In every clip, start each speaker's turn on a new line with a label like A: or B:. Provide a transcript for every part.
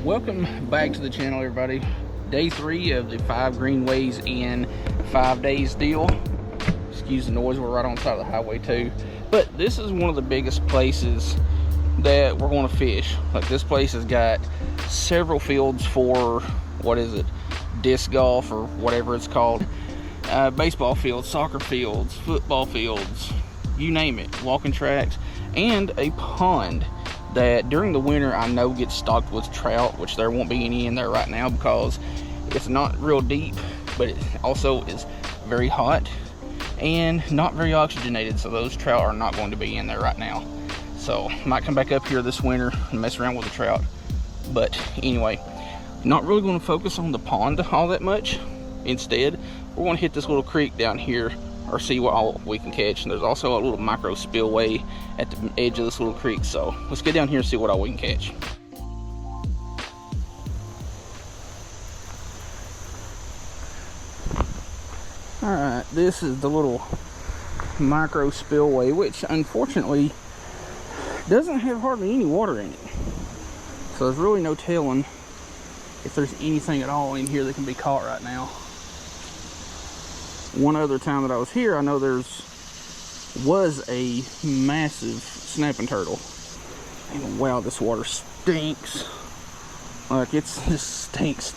A: Welcome back to the channel, everybody. Day 3 of the 5 greenways in 5 days deal. Excuse the noise, we're right on the side of the highway too. But this is one of the biggest places that we're going to fish. Like, this place has got several fields for, what is it, disc golf or whatever it's called. Baseball fields, soccer fields, football fields, you name it, walking tracks, and a pond that during the winter I know gets stocked with trout, which there won't be any in there right now because it's not real deep, but it also is very hot and not very oxygenated, so those trout are not going to be in there right now. So might come back up here this winter and mess around with the trout. But anyway, not really going to focus on the pond all that much. Instead, we're going to hit this little creek down here or see what all we can catch. And there's also a little micro spillway at the edge of this little creek, so let's get down here and see what all we can catch. All right, this is the little micro spillway, which unfortunately doesn't have hardly any water in it, so there's really no telling if there's anything at all in here that can be caught right now. One other time that I was here, I know was a massive snapping turtle. And wow, this water stinks. Like, it's just stinks.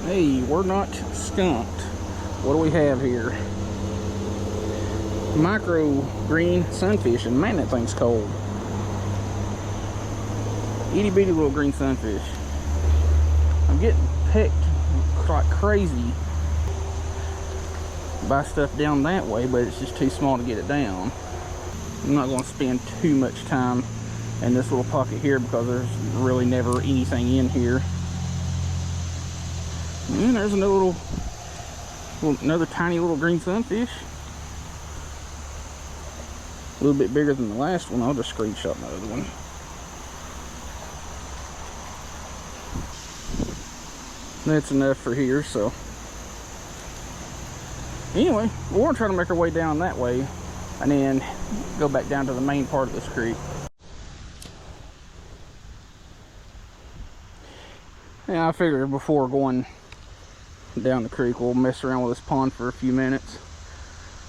A: Hey, we're not skunked. What do we have here? Micro green sunfish, and man, that thing's cold. Itty bitty little green sunfish. I'm getting pecked like crazy by stuff down that way, but it's just too small to get it down. I'm not going to spend too much time in this little pocket here because there's really never anything in here. And there's another tiny little green sunfish. A little bit bigger than the last one. I'll just screenshot my other one. That's enough for here, so anyway, we're going to try to make our way down that way and then go back down to the main part of this creek. Yeah, I figured before going down the creek we'll mess around with this pond for a few minutes.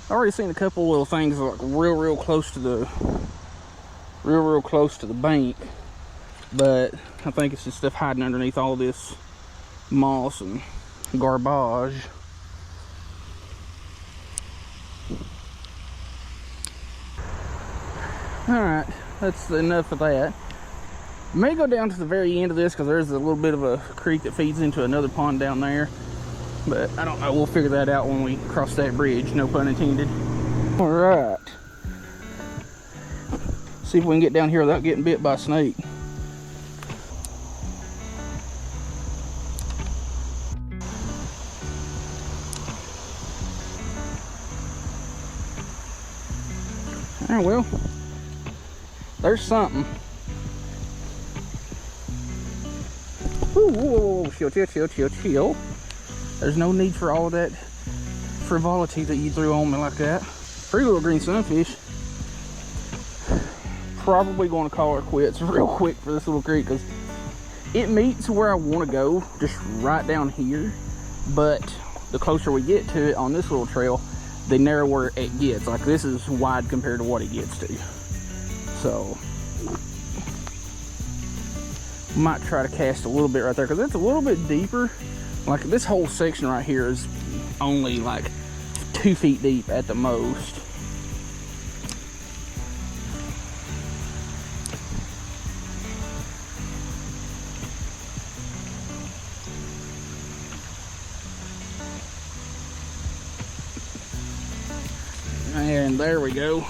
A: I've already seen a couple little things like real close to the bank, but I think it's just stuff hiding underneath all this moss and garbage. Alright, that's enough of that. May go down to the very end of this because there's a little bit of a creek that feeds into another pond down there, but I don't know, we'll figure that out when we cross that bridge, no pun intended. Alright, see if we can get down here without getting bit by a snake. Alright, well, there's something. Whoa, chill. There's no need for all of that frivolity that you threw on me like that. Pretty little green sunfish. Probably going to call her quits real quick for this little creek because it meets where I want to go, just right down here. But the closer we get to it on this little trail, the narrower it gets. Like, this is wide compared to what it gets to. So might try to cast a little bit right there because it's a little bit deeper. Like, this whole section right here is only like 2 feet deep at the most. And there we go.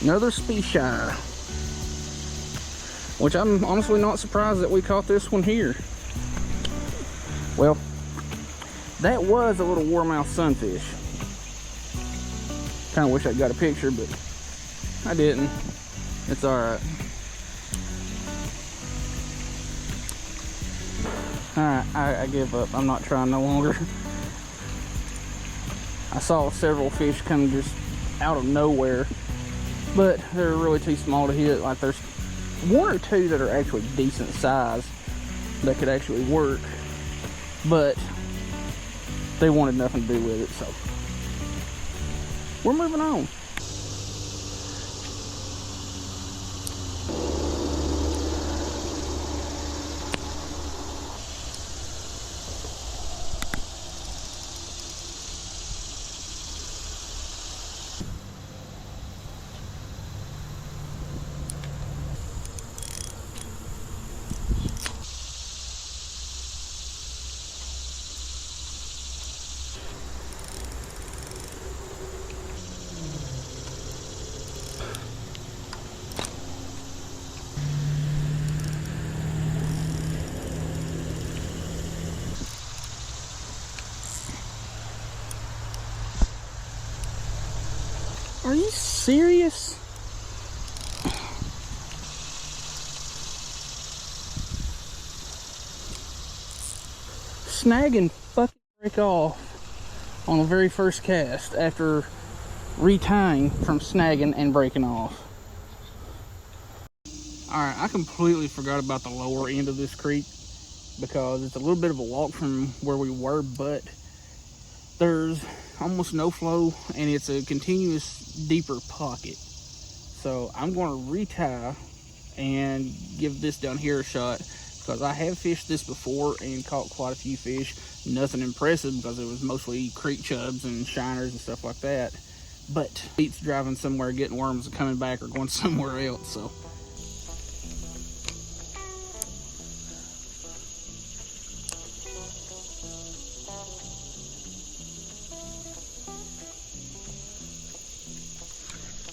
A: Another species. Which I'm honestly not surprised that we caught this one here. Well, that was a little warmouth sunfish. Kind of wish I got a picture, but I didn't. It's alright. Alright, I give up. I'm not trying no longer. I saw several fish come just out of nowhere, but they're really too small to hit. Like there's one or two that are actually decent size that could actually work, but they wanted nothing to do with it, so we're moving on. Are you serious? Snag and fucking break off on the very first cast after retying from snagging and breaking off. Alright, I completely forgot about the lower end of this creek because it's a little bit of a walk from where we were, but there's almost no flow and it's a continuous deeper pocket. So I'm going to retie and give this down here a shot because I have fished this before and caught quite a few fish. Nothing impressive because it was mostly creek chubs and shiners and stuff like that. But it's driving somewhere, getting worms and coming back or going somewhere else. So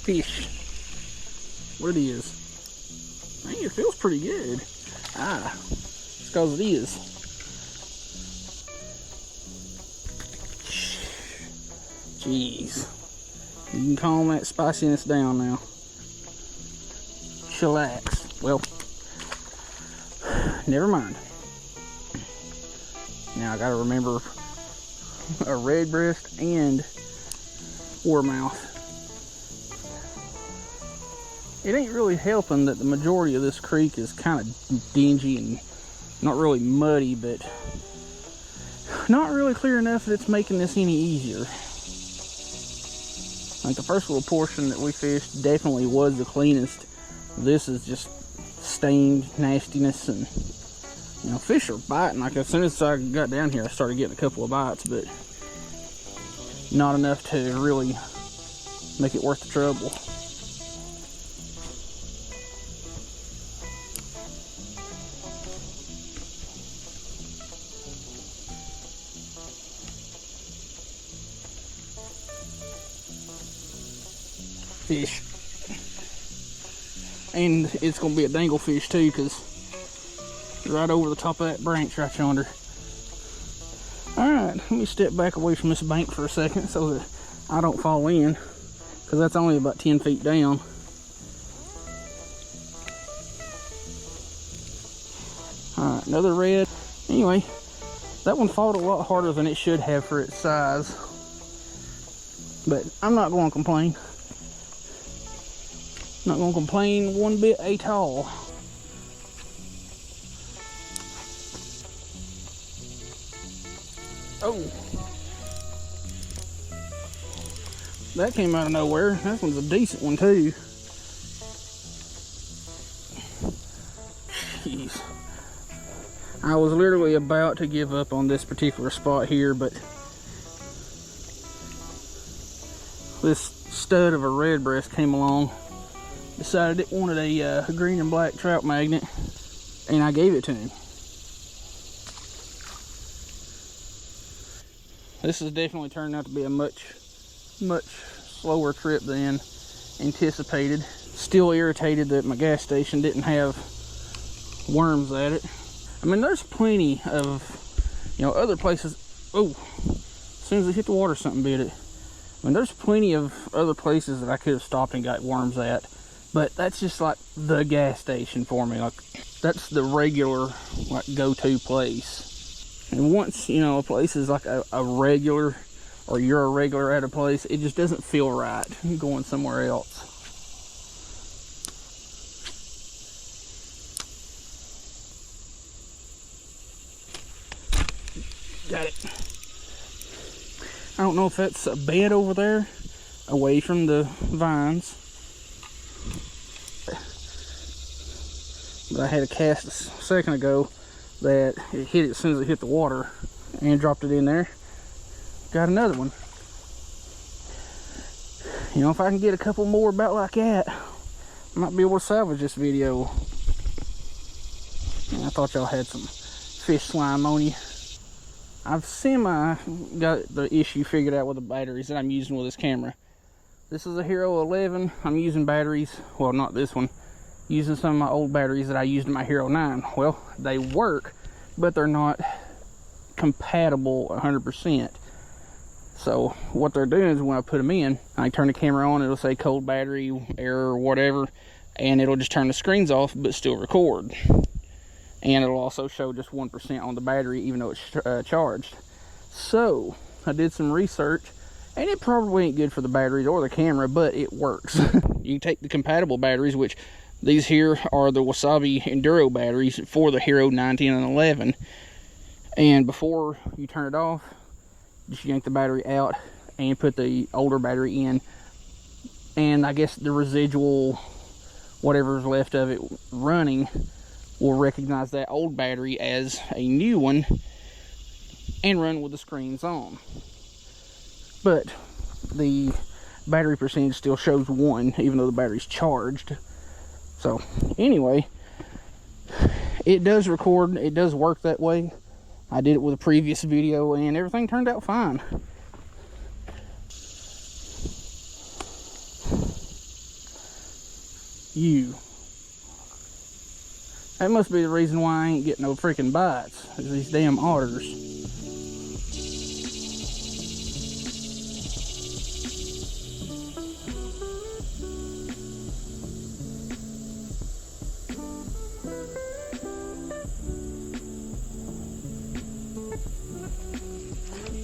A: fish. What it is. Dang, it feels pretty good. Ah, it's because it is. Jeez. You can calm that spiciness down now. Chillax. Well, never mind. Now I gotta remember a red breast and warmouth. It ain't really helping that the majority of this creek is kind of dingy and not really muddy, but not really clear enough that it's making this any easier. Like the first little portion that we fished definitely was the cleanest. This is just stained nastiness, and you know, fish are biting. Like as soon as I got down here, I started getting a couple of bites, but not enough to really make it worth the trouble. Fish, and it's gonna be a dangle fish too, because right over the top of that branch right yonder. All right, let me step back away from this bank for a second so that I don't fall in, because that's only about 10 feet down. All right, another red. Anyway, that one fought a lot harder than it should have for its size, but I'm not going to complain. Not gonna complain one bit at all. Oh, that came out of nowhere. That one's a decent one too. Jeez, I was literally about to give up on this particular spot here, but this stud of a redbreast came along. Decided it wanted a green and black trout magnet, and I gave it to him. This has definitely turned out to be a much slower trip than anticipated. Still irritated that my gas station didn't have worms at it. I mean, there's plenty of, you know, other places. Oh, as soon as it hit the water, something bit it. I mean, there's plenty of other places that I could have stopped and got worms at. But that's just like the gas station for me. Like that's the regular like go-to place. And once, you know, a place is like a regular or you're a regular at a place, it just doesn't feel right going somewhere else. Got it. I don't know if that's a bed over there away from the vines, but I had a cast a second ago that it hit it as soon as it hit the water and dropped it in there. Got another one. You know, if I can get a couple more about like that, I might be able to salvage this video. I thought y'all had some fish slime on you. I've semi got the issue figured out with the batteries that I'm using with this camera. This is a Hero 11. I'm using batteries, well, not this one, using some of my old batteries that I used in my Hero 9. Well, they work, but they're not compatible 100%. So what they're doing is when I put them in, I turn the camera on, it'll say cold battery, error, or whatever, and it'll just turn the screens off, but still record. And it'll also show just 1% on the battery, even though it's charged. So I did some research, and it probably ain't good for the batteries or the camera, but it works. You can take the compatible batteries, which these here are the Wasabi Enduro batteries for the Hero 9, 10, and 11. And before you turn it off, just yank the battery out and put the older battery in. And I guess the residual, whatever's left of it running, will recognize that old battery as a new one and run with the screens on. But the battery percentage still shows 1, even though the battery's charged. So anyway, it does record, it does work that way. I did it with a previous video and everything turned out fine. That must be the reason why I ain't getting no freaking bites, is these damn otters.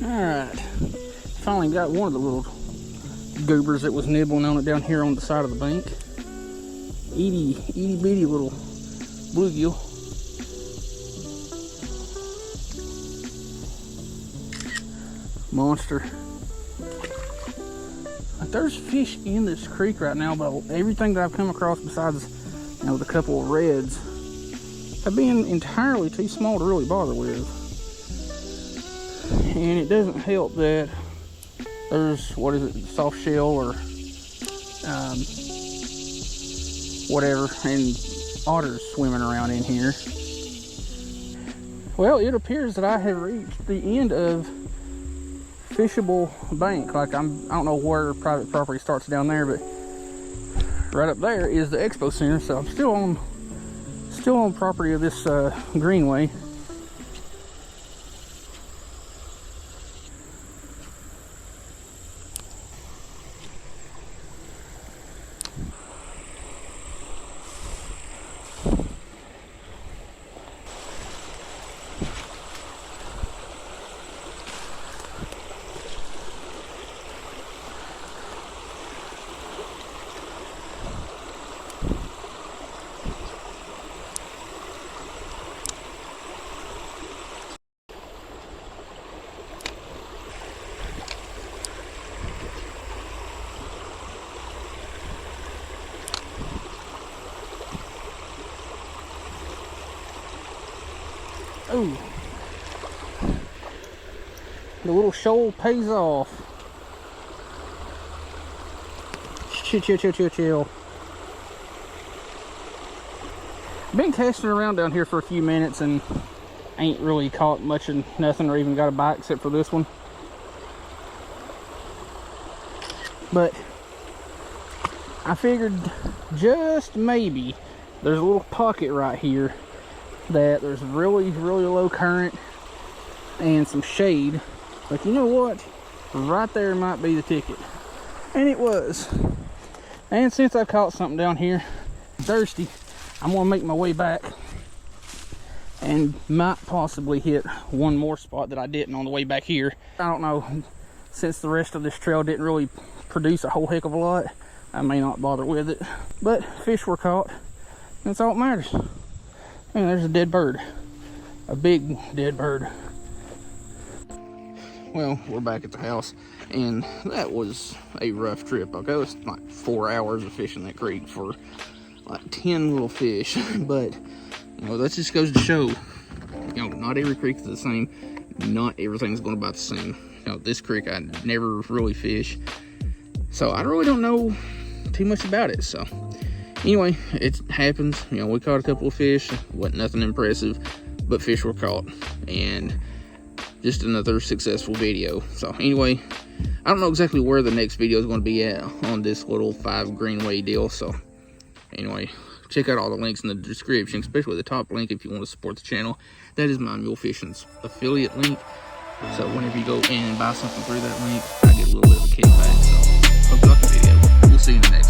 A: Alright, finally got one of the little goobers that was nibbling on it down here on the side of the bank. Itty bitty little bluegill. Monster. Like, there's fish in this creek right now, but everything that I've come across besides, you know, the couple of reds have been entirely too small to really bother with. And it doesn't help that there's, what is it, soft shell or whatever, and otters swimming around in here. Well, it appears that I have reached the end of fishable bank. Like, I don't know where private property starts down there, but right up there is the expo center. So I'm still on property of this greenway. Ooh, the little shoal pays off. Chill. Been casting around down here for a few minutes and ain't really caught much of nothing or even got a bite except for this one. But I figured just maybe there's a little pocket right here that there's really low current and some shade, but you know what, right there might be the ticket. And it was. And since I caught something down here, thirsty, I'm gonna make my way back and might possibly hit one more spot that I didn't on the way back here. I don't know, since the rest of this trail didn't really produce a whole heck of a lot, I may not bother with it. But fish were caught. That's all that matters. And there's a dead bird. A big dead bird. Well, we're back at the house, and that was a rough trip. Okay, it was like 4 hours of fishing that creek for like 10 little fish. But you know, that just goes to show, you know, not every creek is the same. Not everything's going about the same. You know, this creek I never really fish, so I really don't know too much about it. So anyway, it happens. You know, we caught a couple of fish. Wasn't nothing impressive, but fish were caught, and just another successful video. So anyway, I don't know exactly where the next video is going to be at on this little 5 greenway deal. So anyway, check out all the links in the description, especially the top link if you want to support the channel. That is my mule fishing's affiliate link. So whenever you go in and buy something through that link, I get a little bit of a kickback. So hope you like the video. We'll see you in the next.